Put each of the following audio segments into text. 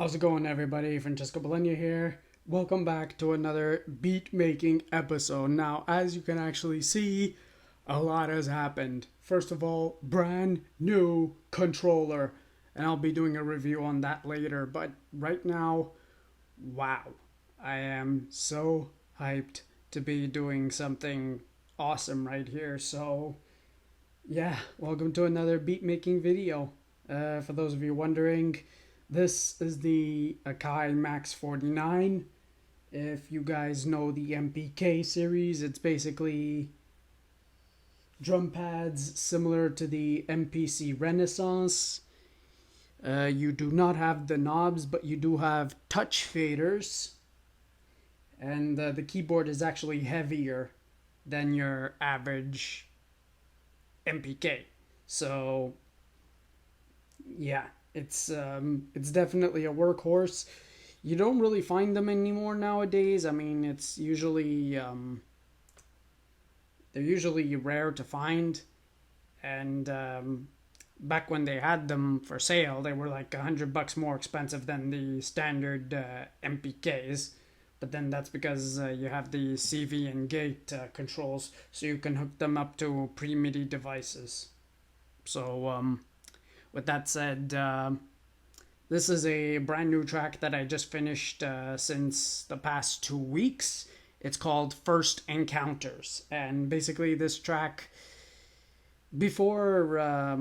How's it going, everybody? Francesco Bologna here. Welcome back to another beat making episode. Now, as you can actually see, a lot has happened. First of all, brand new controller, and I'll be doing a review on that later. But right now, wow, I am so hyped to be doing something awesome right here. So, yeah, welcome to another beat making video. For those of you wondering, this is the Akai MAX49. If you guys know the MPK series, it's basically drum pads similar to the MPC Renaissance. You do not have the knobs, but you do have touch faders. And the keyboard is actually heavier than your average MPK. So, yeah, it's definitely a workhorse. You don't really find them anymore nowadays. I mean, it's usually they're usually rare to find, and back when they had them for sale, they were like $100 more expensive than the standard MPKs. But then that's because you have the CV and gate controls, so you can hook them up to pre-MIDI devices. So with that said, this is a brand new track that I just finished since the past 2 weeks. It's called First Encounters. And basically, this track, before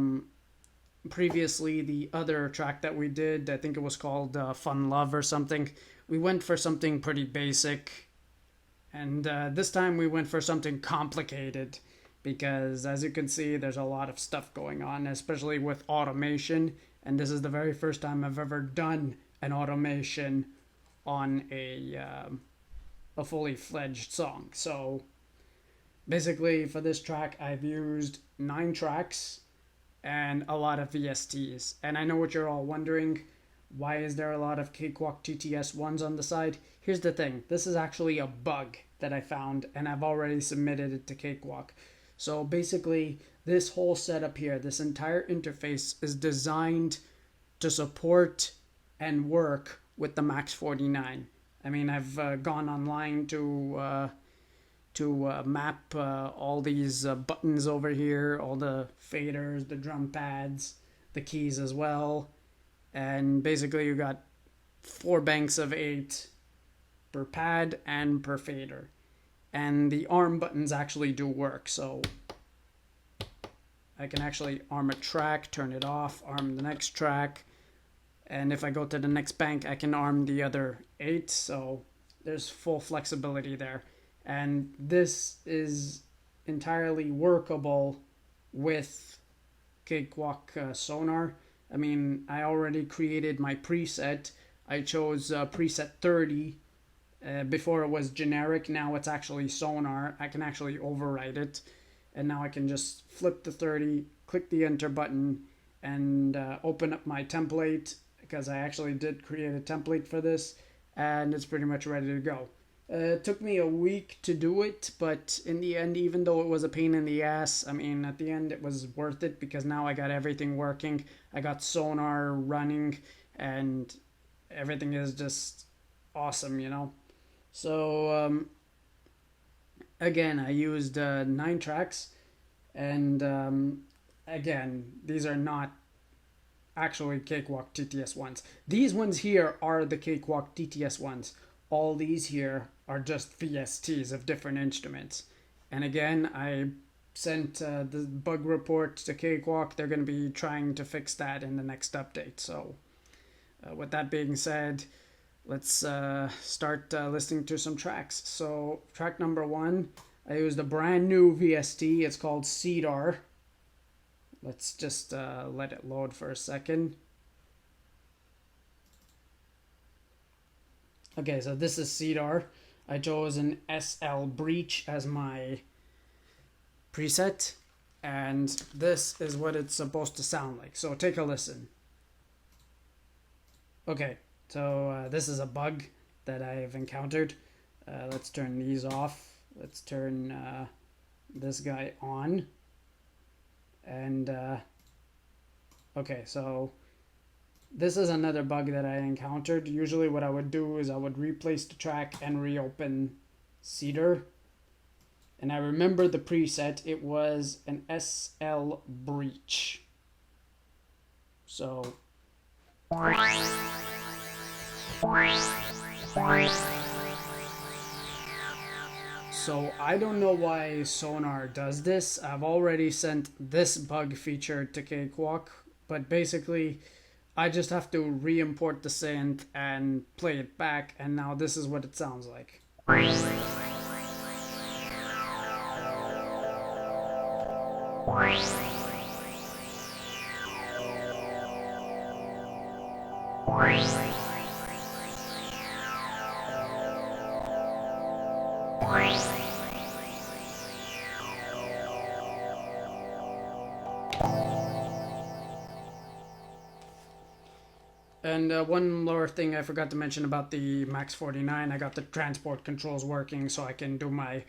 previously the other track that we did, I think it was called Fun Love or something, we went for something pretty basic. And this time we went for something complicated because, as you can see, there's a lot of stuff going on, especially with automation. And this is the very first time I've ever done an automation on a fully fledged song. So basically, for this track, I've used 9 tracks and a lot of VSTs. And I know what you're all wondering. Why is there a lot of Cakewalk TTS ones on the side? Here's the thing. This is actually a bug that I found, and I've already submitted it to Cakewalk. So basically, this whole setup here, this entire interface is designed to support and work with the MAX49. I mean, I've gone online to map all these buttons over here, all the faders, the drum pads, the keys as well. And basically, you got 4 banks of 8 per pad and per fader. And the arm buttons actually do work, so I can actually arm a track, turn it off, arm the next track, and if I go to the next bank, I can arm the other 8, so there's full flexibility there. And this is entirely workable with Cakewalk Sonar. I mean, I already created my preset. I chose preset 30. Before it was generic, now it's actually Sonar. I can actually override it. And now I can just flip the 30, click the enter button, and open up my template, because I actually did create a template for this, and it's pretty much ready to go. It took me a week to do it, but in the end, even though it was a pain in the ass, I mean, at the end, it was worth it, because now I got everything working. I got Sonar running, and everything is just awesome, you know? So, again, I used 9 tracks, and again, these are not actually Cakewalk TTS ones. These ones here are the Cakewalk TTS ones. All these here are just VSTs of different instruments. And again, I sent the bug report to Cakewalk. They're going to be trying to fix that in the next update. So, with that being said, let's start listening to some tracks. So, track number 1, I used a brand new VST. It's called Cedar. Let's just let it load for a second. Okay, so this is Cedar. I chose an SL Breach as my preset, and this is what it's supposed to sound like. So take a listen. Okay, so this is a bug that I've encountered. Let's turn these off. Let's turn this guy on. And okay, so this is another bug that I encountered. Usually what I would do is I would replace the track and reopen Cedar. And I remember the preset, it was an SL breach. So I don't know why Sonar does this. I've already sent this bug feature to Cakewalk, but basically I just have to re-import the synth and play it back, and now this is what it sounds like. And one more thing I forgot to mention about the MAX49, I got the transport controls working so I can do my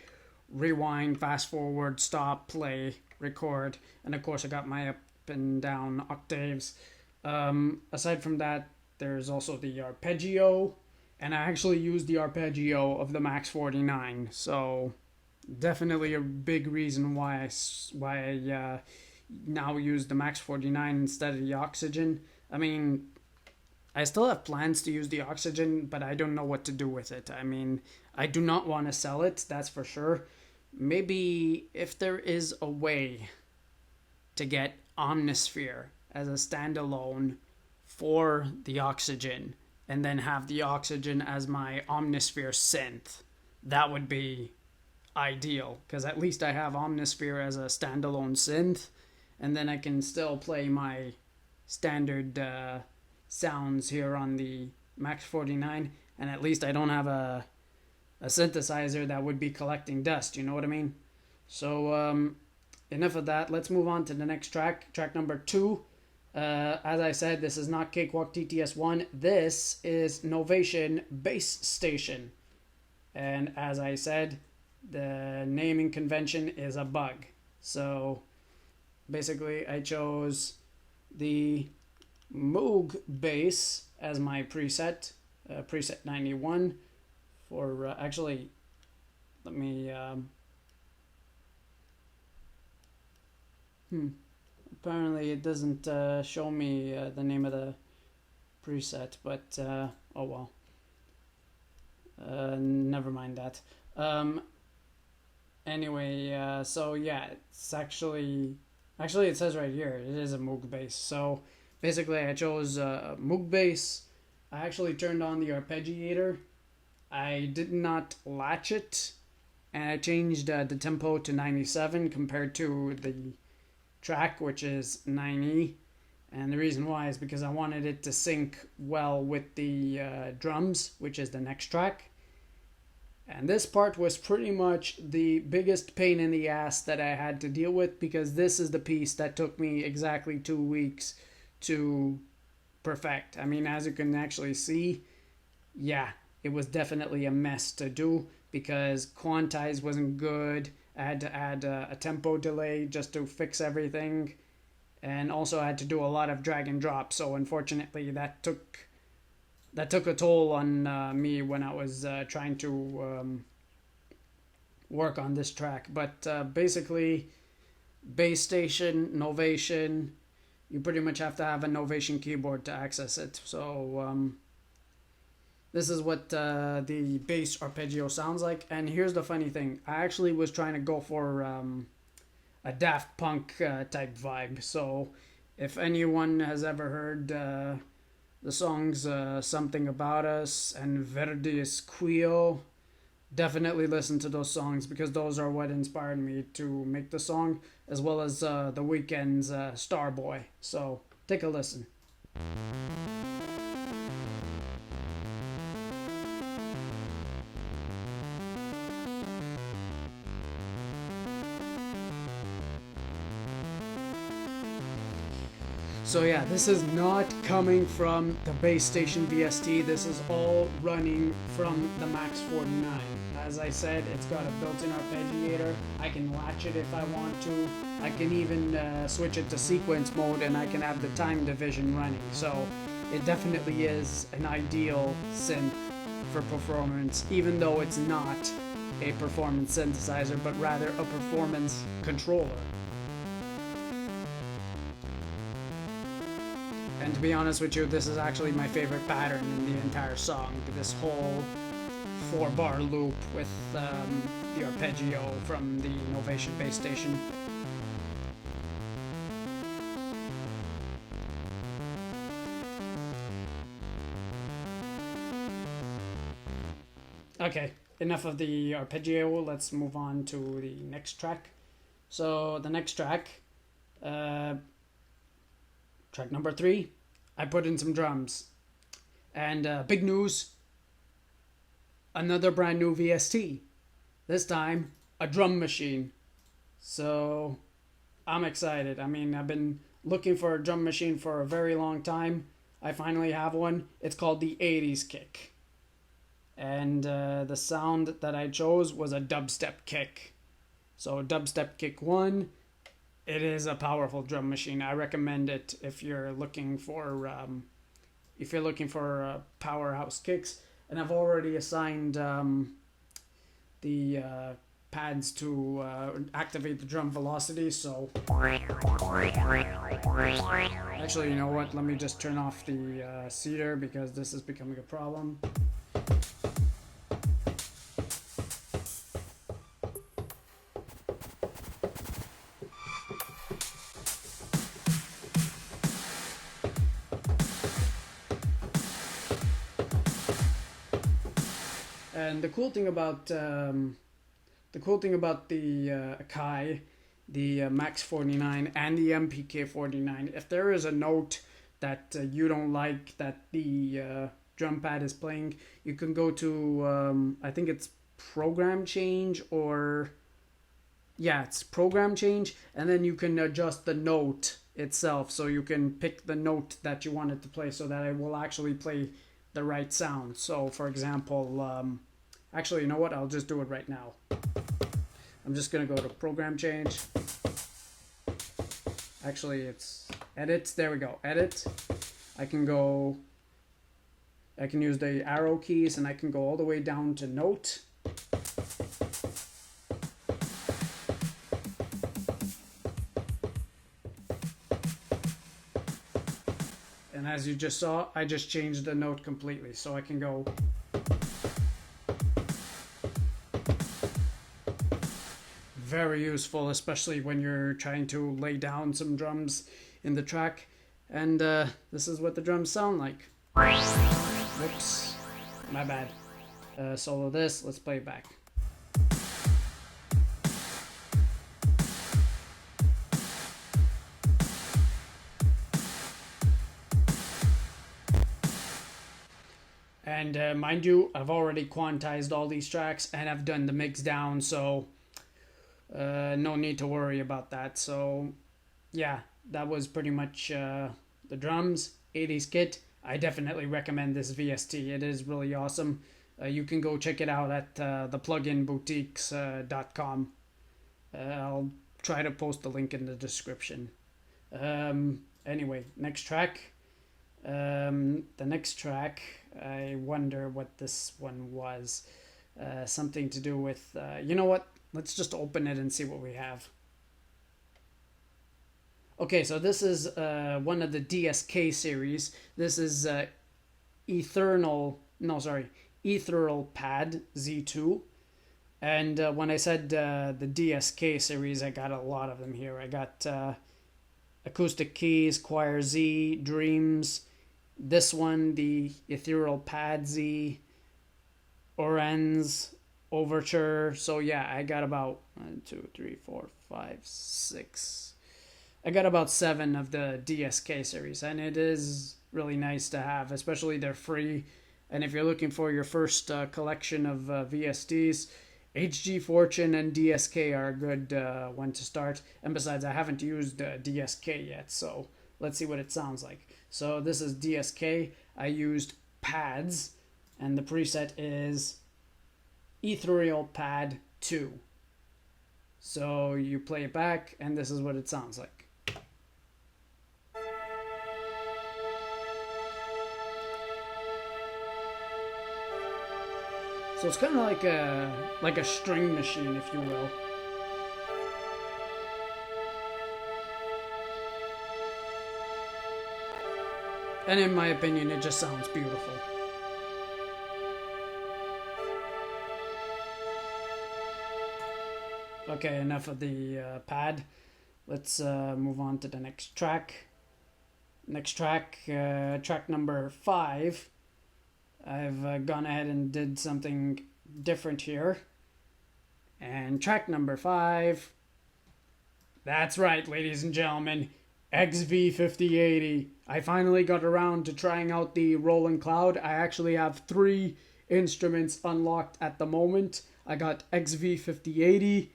rewind, fast forward, stop, play, record, and of course I got my up and down octaves. Aside from that, there's also the arpeggio, and I actually use the arpeggio of the MAX49, so definitely a big reason why I now use the MAX49 instead of the Oxygen. I mean, I still have plans to use the Oxygen, but I don't know what to do with it. I mean, I do not want to sell it, that's for sure. Maybe if there is a way to get Omnisphere as a standalone for the Oxygen, and then have the Oxygen as my Omnisphere synth, that would be ideal, because at least I have Omnisphere as a standalone synth, and then I can still play my standard sounds here on the MAX49, and at least I don't have a synthesizer that would be collecting dust, you know what I mean? So enough of that, let's move on to the next track number 2. As I said, this is not Cakewalk TTS1, this is Novation Bass Station, and as I said, the naming convention is a bug. So basically I chose the Moog bass as my preset, preset 91 for actually let me apparently it doesn't show me the name of the preset, but oh well, never mind that. Anyway, so yeah, it's actually it says right here it is a Moog bass. So basically I chose Moog bass. I actually turned on the Arpeggiator. I did not latch it, and I changed the tempo to 97 compared to the track, which is 9E. And the reason why is because I wanted it to sync well with the drums, which is the next track. And this part was pretty much the biggest pain in the ass that I had to deal with, because this is the piece that took me exactly 2 weeks to perfect. I mean, as you can actually see, yeah, it was definitely a mess to do, because quantize wasn't good. I had to add a tempo delay just to fix everything, and also I had to do a lot of drag and drop. So unfortunately that took a toll on me when I was trying to work on this track. But basically, Bass Station, Novation, you pretty much have to have a Novation keyboard to access it. So this is what the bass arpeggio sounds like. And here's the funny thing. I actually was trying to go for a Daft Punk type vibe. So if anyone has ever heard the songs Something About Us and Verdi's Quio, definitely listen to those songs, because those are what inspired me to make the song, as well as The Weeknd's Starboy. So take a listen. So yeah, this is not coming from the Bass Station VST. This is all running from the MAX49. As I said, it's got a built-in arpeggiator. I can latch it if I want to. I can even switch it to sequence mode and I can have the time division running. So it definitely is an ideal synth for performance, even though it's not a performance synthesizer, but rather a performance controller. And to be honest with you, this is actually my favorite pattern in the entire song. This whole 4-bar loop with the arpeggio from the Novation bass station. Okay, enough of the arpeggio. Let's move on to the next track. So the next track, track number 3, I put in some drums. And big news, another brand new VST. This time, a drum machine. So I'm excited. I mean, I've been looking for a drum machine for a very long time. I finally have one. It's called the 80s Kick. And the sound that I chose was a dubstep kick. So dubstep kick 1, it is a powerful drum machine. I recommend it if you're looking for powerhouse kicks. And I've already assigned the pads to activate the drum velocity. So actually, you know what? Let me just turn off the Cedar because this is becoming a problem. And the cool thing about the Akai, the MAX49 and the MPK49, if there is a note that you don't like that the drum pad is playing, you can go to I think it's program change, or yeah, it's program change, and then you can adjust the note itself. So you can pick the note that you want it to play so that it will actually play the right sound. So for example, actually, you know what? I'll just do it right now. I'm just going to go to program change. Actually, it's edit. There we go. Edit. I can use the arrow keys and I can go all the way down to note. And as you just saw, I just changed the note completely. So I can go. Very useful, especially when you're trying to lay down some drums in the track. And this is what the drums sound like. Whoops, my bad. Solo this, let's play it back. And mind you, I've already quantized all these tracks and I've done the mix down, so no need to worry about that. So yeah, that was pretty much the drums, 80s kit. I definitely recommend this VST. It is really awesome. You can go check it out at thepluginboutiques.com. I'll try to post the link in the description. Anyway, next track. The next track, I wonder what this one was. Something to do with, you know what? Let's just open it and see what we have. Okay, so this is one of the DSK series. This is Ethereal Pad Z2. And when I said the DSK series, I got a lot of them here. I got Acoustic Keys, Choir Z, Dreams. This one, the Ethereal Pad Z, Orenz, Overture. So yeah, I got about 1, 2, 3, 4, 5, 6. I got about 7 of the DSK series, and it is really nice to have, especially they're free. And if you're looking for your first collection of VSTs, HG Fortune and DSK are a good one to start. And besides, I haven't used DSK yet, so let's see what it sounds like. So this is DSK. I used pads, and the preset is Ethereal Pad 2. So you play it back, and this is what it sounds like. So it's kind of like a string machine, if you will. And in my opinion, it just sounds beautiful. Okay, enough of the pad. Let's move on to the next track. Next track, track number 5. I've gone ahead and did something different here. And track number 5, that's right, ladies and gentlemen, XV5080. I finally got around to trying out the Roland Cloud. I actually have 3 instruments unlocked at the moment. I got XV5080,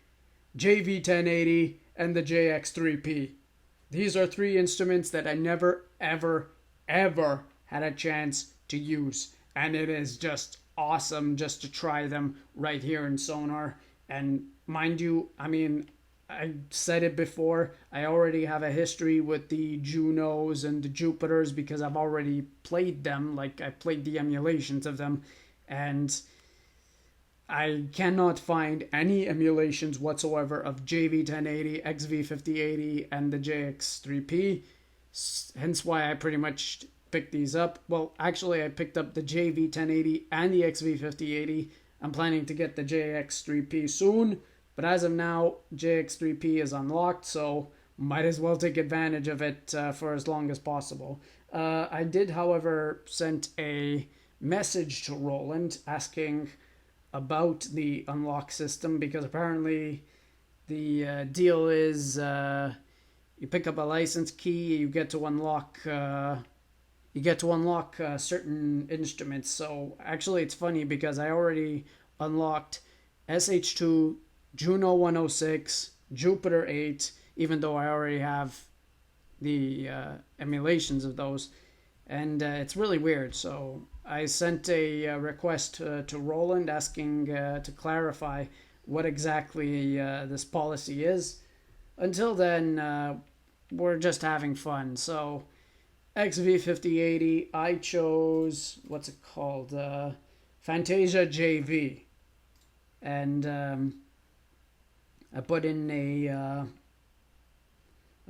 JV1080, and the JX3P. These are 3 instruments that I never, ever, ever had a chance to use. And it is just awesome just to try them right here in Sonar. And mind you, I mean, I said it before, I already have a history with the Junos and the Jupiters because I've already played them. Like, I played the emulations of them. And I cannot find any emulations whatsoever of JV1080, XV5080, and the JX3P. Hence why I pretty much picked these up. Well, actually, I picked up the JV1080 and the XV5080. I'm planning to get the JX3P soon, but as of now, JX3P is unlocked, so might as well take advantage of it for as long as possible. I did, however, send a message to Roland asking about the unlock system, because apparently the deal is you pick up a license key, you get to unlock certain instruments. So actually it's funny because I already unlocked SH2, Juno 106, Jupiter 8, even though I already have the emulations of those. And it's really weird. So I sent a request to Roland asking to clarify what exactly this policy is. Until then, we're just having fun. So XV5080, I chose, what's it called? Fantasia JV. And I put in a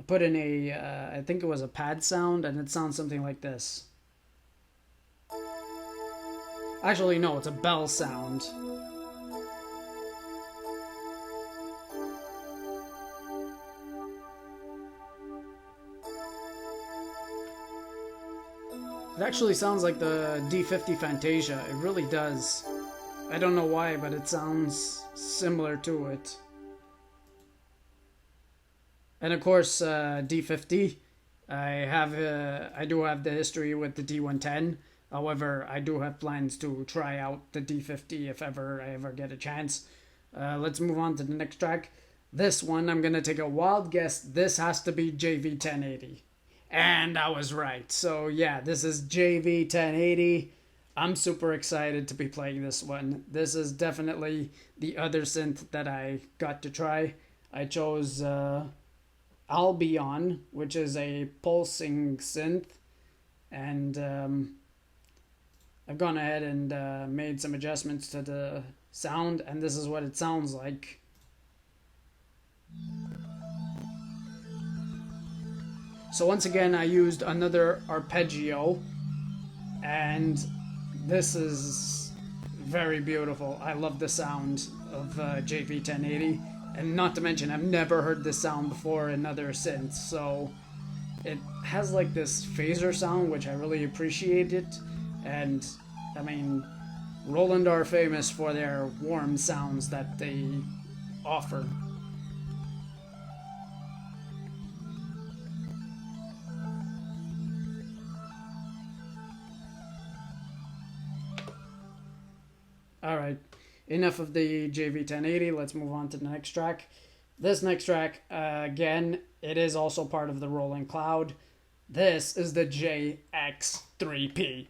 I think it was a pad sound, and it sounds something like this. Actually, no, it's a bell sound. It actually sounds like the D50 Fantasia. It really does. I don't know why, but it sounds similar to it. And of course, D50. I do have the history with the D110. However, I do have plans to try out the D50 if I ever get a chance. Let's move on to the next track. This one, I'm gonna take a wild guess. This has to be JV1080. And I was right. So yeah, this is JV1080. I'm super excited to be playing this one. This is definitely the other synth that I got to try. I chose Albion, which is a pulsing synth. And I've gone ahead and made some adjustments to the sound. And this is what it sounds like. So once again, I used another arpeggio, and this is very beautiful. I love the sound of JV1080, and not to mention, I've never heard this sound before in other synths, so it has like this phaser sound, which I really appreciate it. And I mean, Roland are famous for their warm sounds that they offer. Alright, enough of the JV1080, let's move on to the next track. This next track, again, it is also part of the Roland Cloud. This is the JX3P.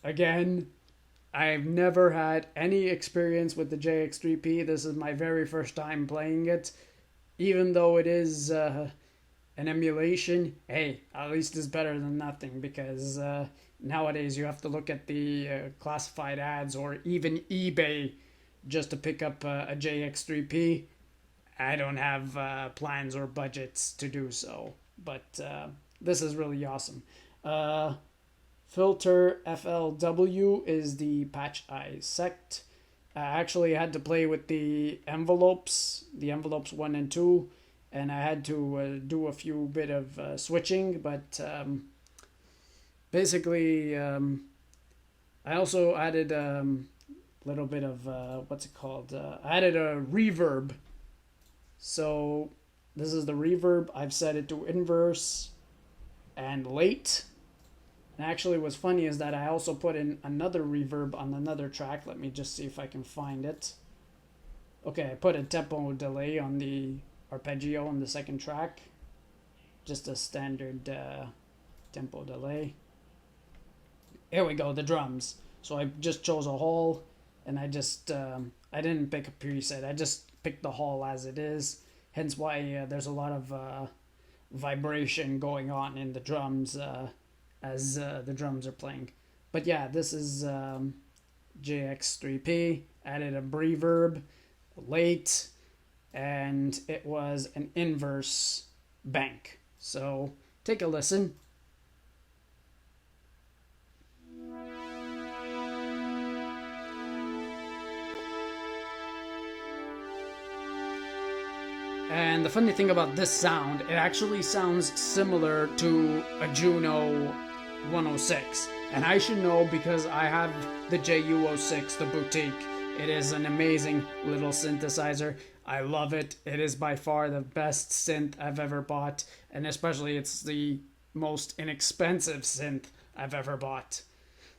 Again, I've never had any experience with the JX3P. This is my very first time playing it. Even though it is an emulation, hey, at least it's better than nothing, because nowadays you have to look at the classified ads or even eBay just to pick up a JX3P. I don't have plans or budgets to do so, but this is really awesome. Filter FLW is the patch I sect. I actually had to play with the envelopes 1 and 2, and I had to do a few bit of switching, but basically I also added a little bit of what's it called? I added a reverb. So this is the reverb. I've set it to inverse and late. And actually, what's funny is that I also put in another reverb on another track. Let me just see if I can find it. Okay, I put a tempo delay on the arpeggio on the second track. Just a standard tempo delay. Here we go, the drums. So I just chose a hall, and I just I didn't pick a preset. I just picked the hall as it is. Hence why there's a lot of vibration going on in the drums as the drums are playing. But yeah, this is JX3P. Added a reverb late, and it was an inverse bank. So take a listen. And the funny thing about this sound, it actually sounds similar to a Juno 106. And I should know because I have the JU06, the boutique. It is an amazing little synthesizer. I love it. It is by far the best synth I've ever bought. And especially it's the most inexpensive synth I've ever bought.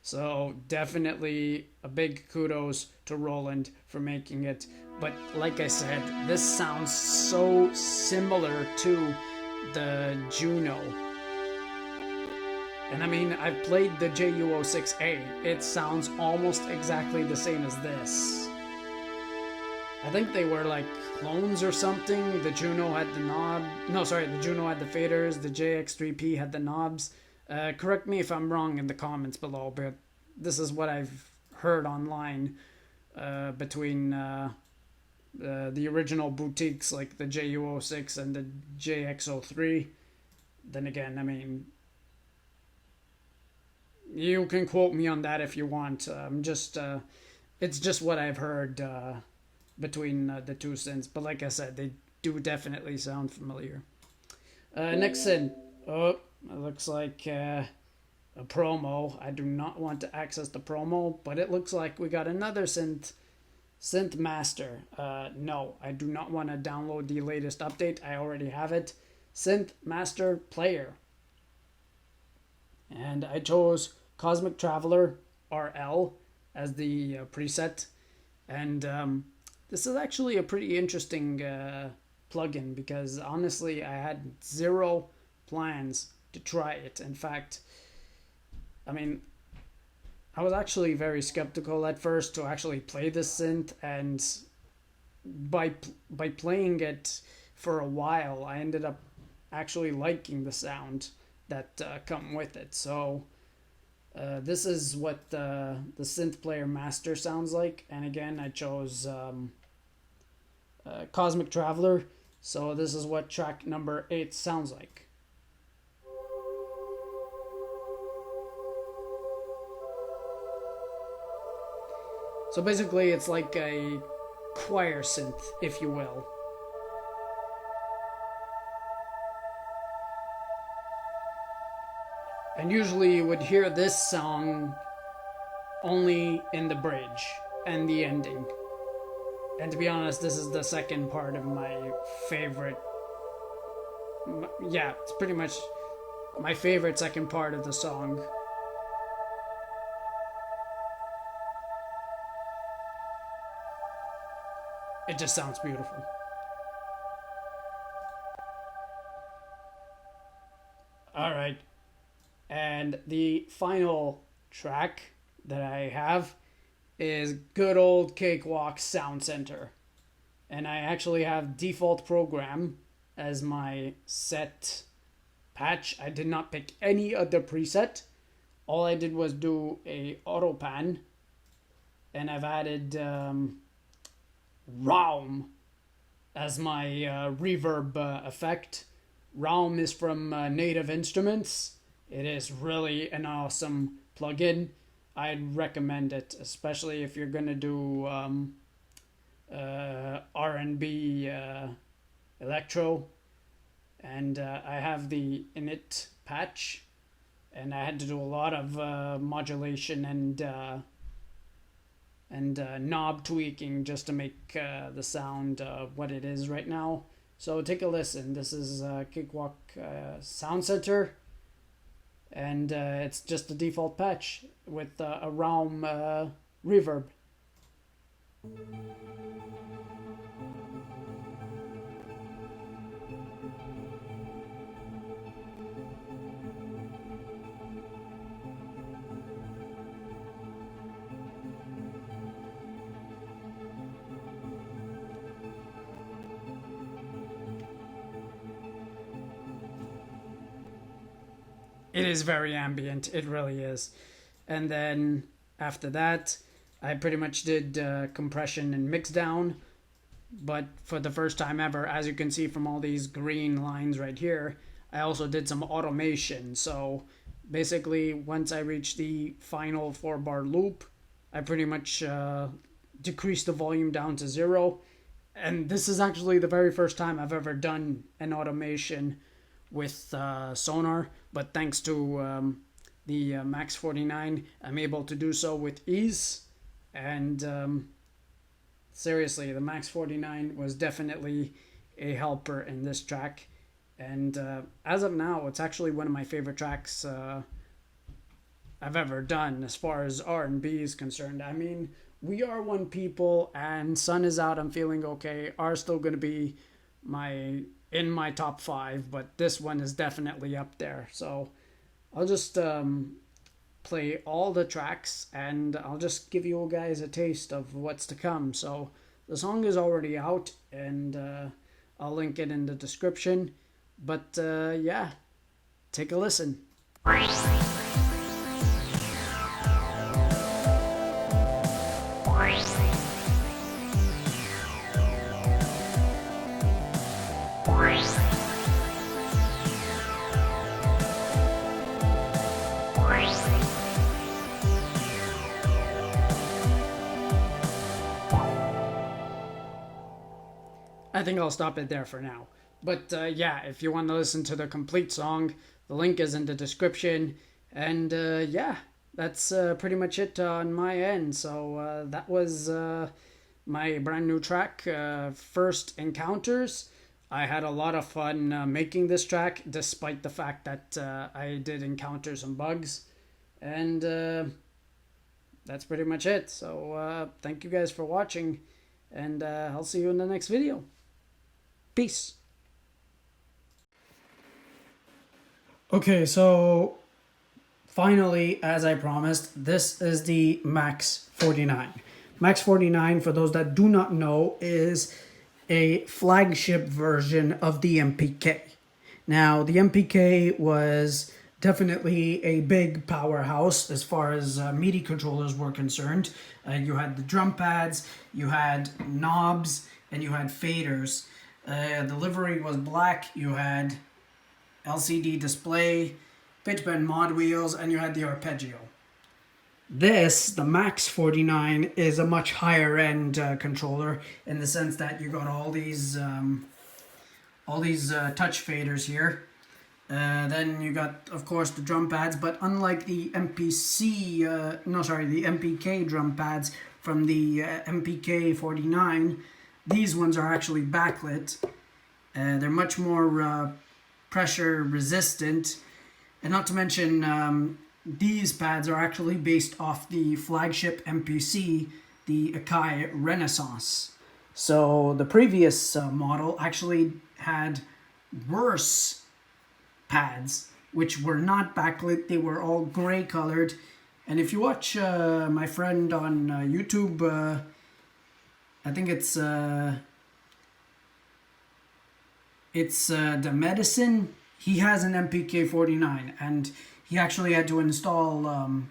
So definitely a big kudos to Roland for making it. But like I said, this sounds so similar to the Juno. And I mean, I've played the JU06A. It sounds almost exactly the same as this. I think they were like clones or something. The Juno had the knob. No, sorry, the Juno had the faders. The JX3P had the knobs. Correct me if I'm wrong in the comments below, but this is what I've heard online between the original boutiques like the JU06 and the JX03. Then again, I mean, you can quote me on that if you want. It's just what I've heard between the two synths. But like I said, they do definitely sound familiar. Next synth. Oh, it looks like a promo. I do not want to access the promo, but it looks like we got another SynthMaster. No, I do not want to download the latest update. I already have it. SynthMaster Player. And I chose Cosmic Traveler RL as the preset. And this is actually a pretty interesting plugin because honestly, I had zero plans to try it. In fact, I mean, I was actually very skeptical at first to actually play this synth, and by playing it for a while, I ended up actually liking the sound that come with it. So this is what the synth player master sounds like, and again I chose Cosmic Traveler, so this is what track number 8 sounds like. So basically it's like a choir synth, if you will. And usually you would hear this song only in the bridge and the ending. And to be honest, this is the second part of my favorite. Yeah, it's pretty much my favorite second part of the song. It just sounds beautiful. Alright. And the final track that I have is good old Cakewalk Sound Center. And I actually have default program as my set patch. I did not pick any other preset. All I did was do a auto pan, and I've added Raum as my reverb effect. Raum is from Native Instruments. It is really an awesome plugin. I'd recommend it, especially if you're gonna do R&B electro. And I have the init patch, and I had to do a lot of modulation and knob tweaking just to make the sound what it is right now. So take a listen. This is Cakewalk Sound Center, and it's just a default patch with a Raum reverb. It is very ambient, it really is. And then after that, I pretty much did compression and mix down. But for the first time ever, as you can see from all these green lines right here, I also did some automation. So basically, once I reached the final 4-bar loop, I pretty much decreased the volume down to 0. And this is actually the very first time I've ever done an automation with Sonar, but thanks to the MAX49, I'm able to do so with ease. And seriously, the MAX49 was definitely a helper in this track. And as of now, it's actually one of my favorite tracks I've ever done as far as R&B is concerned. I mean, We Are One People and Sun Is Out, I'm Feeling Okay are still going to be in my top 5, but this one is definitely up there. So I'll just play all the tracks, and I'll just give you guys a taste of what's to come. So the song is already out, and I'll link it in the description. But yeah, take a listen. I think I'll stop it there for now. But yeah, if you want to listen to the complete song, the link is in the description. And yeah, that's pretty much it on my end. So that was my brand new track, First Encounters. I had a lot of fun making this track, despite the fact that I did encounter some bugs. And that's pretty much it. So thank you guys for watching, and I'll see you in the next video. Peace. Okay, so finally, as I promised, this is the MAX49. MAX49, for those that do not know, is a flagship version of the MPK. Now, the MPK was definitely a big powerhouse as far as MIDI controllers were concerned. You had the drum pads, you had knobs, and you had faders. The livery was black, you had LCD display, pitch bend mod wheels, and you had the Arpeggio. This, the MAX49, is a much higher end controller in the sense that you got all these touch faders here. Then you got, of course, the drum pads, but unlike the the MPK drum pads from the MPK49, these ones are actually backlit. They're much more pressure resistant, and not to mention these pads are actually based off the flagship MPC, the Akai Renaissance. So the previous model actually had worse pads, which were not backlit. They were all gray colored, And if you watch my friend on YouTube, I think it's The Medicine. He has an MPK49, and he actually had to install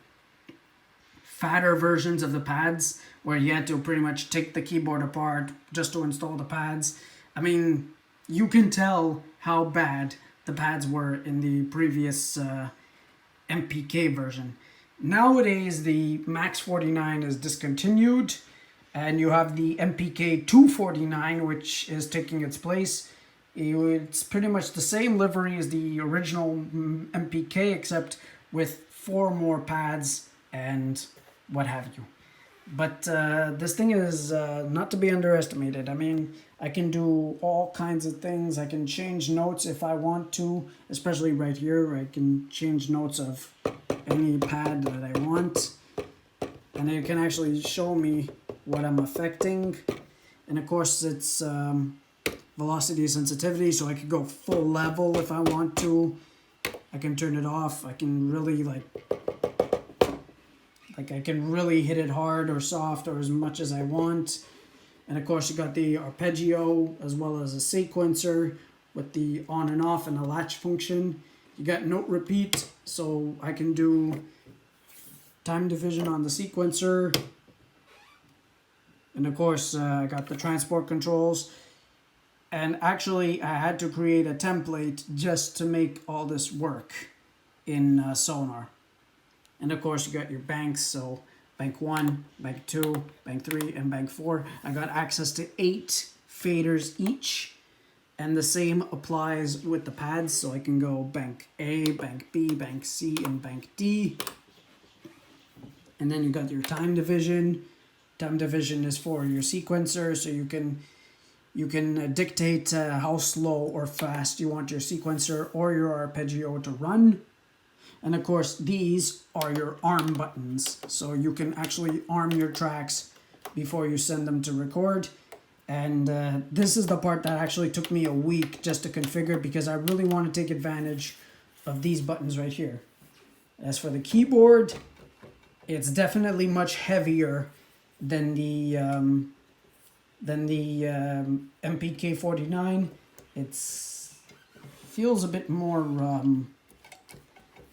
fatter versions of the pads where you had to pretty much take the keyboard apart just to install the pads. I mean, you can tell how bad the pads were in the previous MPK version. Nowadays, the Max49 is discontinued, and you have the MPK249, which is taking its place. It's pretty much the same livery as the original MPK, except with 4 more pads and what have you. But this thing is not to be underestimated. I mean, I can do all kinds of things. I can change notes if I want to, especially right here. I can change notes of any pad that I want. And it can actually show me what I'm affecting. And of course, it's velocity sensitivity, so I could go full level if I want to. I can turn it off. I can really I can really hit it hard or soft or as much as I want. And of course you got the arpeggio as well as a sequencer with the on and off and a latch function. You got note repeat, so I can do time division on the sequencer. And of course I got the transport controls. And actually I had to create a template just to make all this work in Sonar. And of course you got your banks, so bank 1, bank 2, bank 3, and bank 4. I got access to 8 faders each, and the same applies with the pads, so I can go bank A, bank B, bank C, and bank D. And then you got your time division. Time division is for your sequencer, so you can dictate how slow or fast you want your sequencer or your arpeggio to run. And of course, these are your arm buttons. So you can actually arm your tracks before you send them to record. And this is the part that actually took me a week just to configure, because I really want to take advantage of these buttons right here. As for the keyboard, it's definitely much heavier than the MPK49. It feels a bit more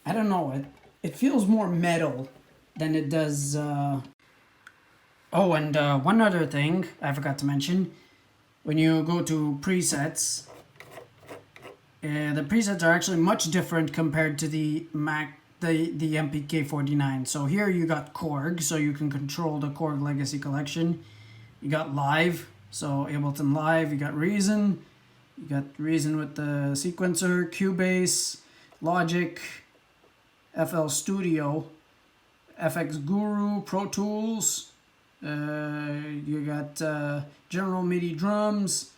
I don't know, it feels more metal than it does. Oh, and one other thing I forgot to mention. When you go to presets, the presets are actually much different compared to the MPK49. So here you got Korg, so you can control the Korg Legacy Collection. You got Live, so Ableton Live. You got Reason. You got Reason with the sequencer, Cubase, Logic, FL Studio, FX Guru, Pro Tools. You got General MIDI drums.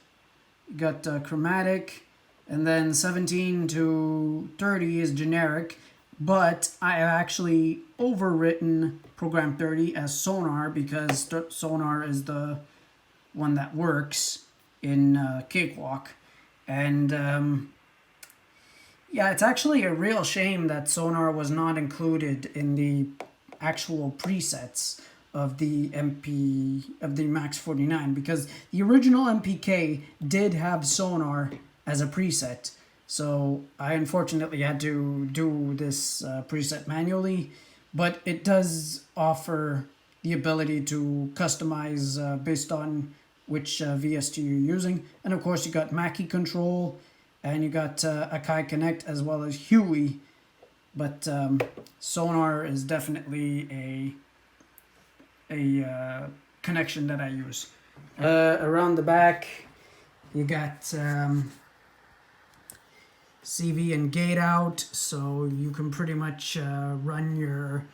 You got Chromatic, and then 17 to 30 is generic. But I have actually overwritten Program 30 as Sonar, because Sonar is the one that works in Cakewalk. And yeah, it's actually a real shame that Sonar was not included in the actual presets of the Max49, because the original MPK did have Sonar as a preset. So I unfortunately had to do this preset manually, but it does offer the ability to customize based on which VST you're using. And of course you got Mackie Control, and you got Akai Connect as well as Huey. But Sonar is definitely a connection that I use. Around the back, you got CV and gate out, so you can pretty much run your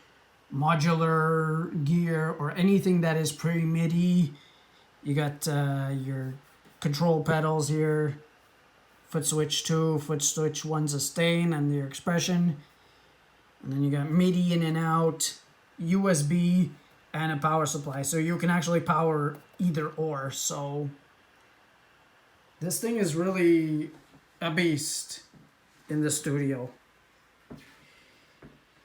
modular gear or anything that is pre-MIDI. You got your control pedals here, foot switch 2, foot switch 1 sustain, and your expression. And then you got MIDI in and out, USB, and a power supply. So you can actually power either or. So this thing is really a beast in the studio.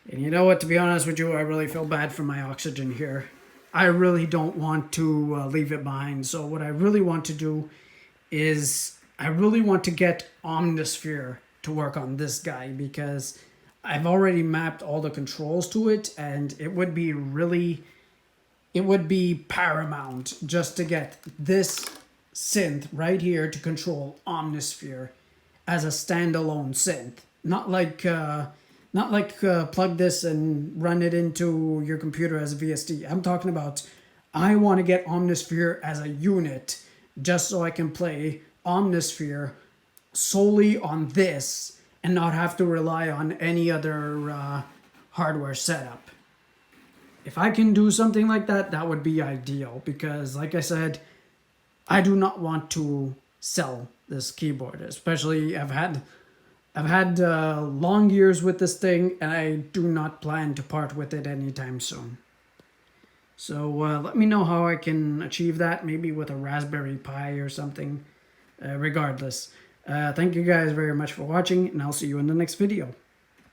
And you know what, to be honest with you, I really feel bad for my oxygen here. I really don't want to leave it behind. So what I really want to do is I really want to get Omnisphere to work on this guy, because I've already mapped all the controls to it, and it would be paramount just to get this synth right here to control Omnisphere as a standalone synth. Not like plug this and run it into your computer as a VST. I'm talking about I want to get Omnisphere as a unit just so I can play Omnisphere solely on this and not have to rely on any other hardware setup. If I can do something like that, that would be ideal, because like I said, I do not want to sell this keyboard, especially I've had long years with this thing, and I do not plan to part with it anytime soon. So let me know how I can achieve that, maybe with a Raspberry Pi or something. Regardless, thank you guys very much for watching, and I'll see you in the next video.